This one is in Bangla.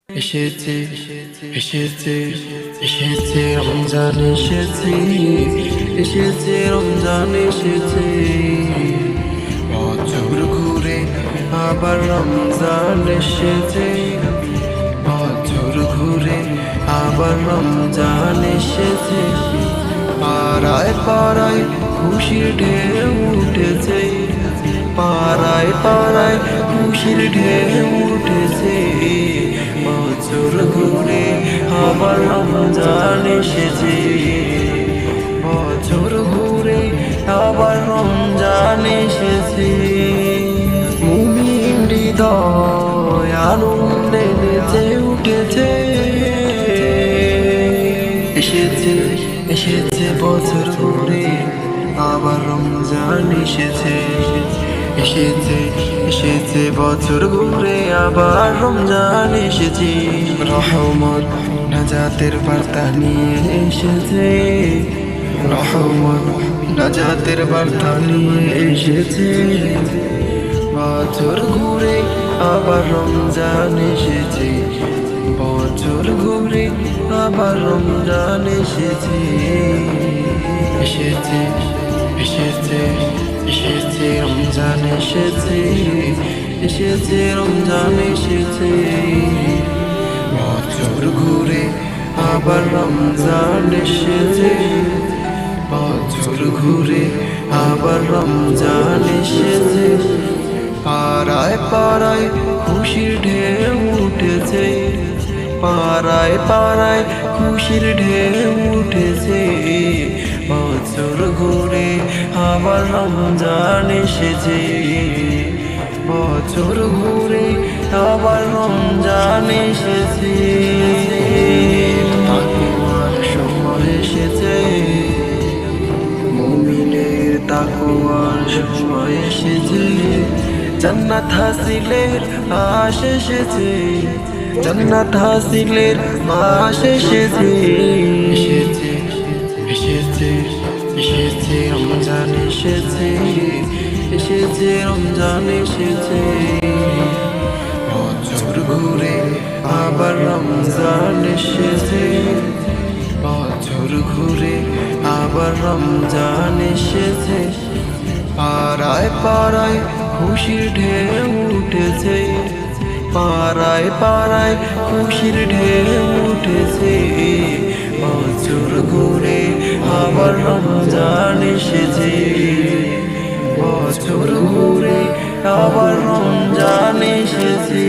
এসেছে এসেছে এসেছে রমজান এসেছে এসেছে রমজান এসেছে বছর ঘুরে আবার রমজান এসেছে বছর ঘুরে আবার রমজান এসেছে পাড়ায় পাড়ায় খুশির ঢেউ উঠেছে পাড়ায় পাড়ায় খুশির ঢেউ উঠেছে বছর ঘুরে আবার রমজান এসেছে বছর ঘুরে আবার রমজান এসেছে মুমিন হৃদয় আনন্দে নেচে উঠেছে এসেছে এসেছে বছর ঘুরে আবার রমজান এসেছে এসেছে এসেছে বছর ঘুরে আবার রমজান এসেছে রহমত নাজাতের বার্তা নিয়ে এসেছে রহমত নাজাতের বার্তা নিয়ে এসেছে বছর ঘুরে আবার রমজান এসেছে বছর ঘুরে আবার রমজান এসেছে এসেছে এসেছে এসেছে রমজান এসেছে এসেছে রমজান এসেছে বছর ঘুরে আবার রমজান এসেছে বছর ঘুরে আবার রমজান এসেছে পাড়ায় পাড়ায় খুশির ঢেউ উঠেছে পাড়ায় পাড়ায় খুশির ঢেউ উঠেছে বছর ঘুরে আবার রমজান এসেছে বছর ঘুরে আবার রমজান এসেছে তাকওয়ার সময় এসেছে মুমিনের তাকওয়ার সময় এসেছে জান্নাত হাসিলের আশ এসেছে জান্নাত হাসিলের আশ এসেছে এসেছে এসেছে এসেছে রমজান এসেছে এসেছে রমজান এসেছে বছর ঘুরে আবার রমজান এসেছে বছর ঘুরে আবার রমজান এসেছে পাড়ায় পাড়ায় খুশির ঢেউ উঠেছে পাড়ায় পাড়ায় খুশির ঢেউ উঠেছে বছর ঘুরে আবার রমজান এসেছে বছর ঘুরে আবার রমজান এসেছে।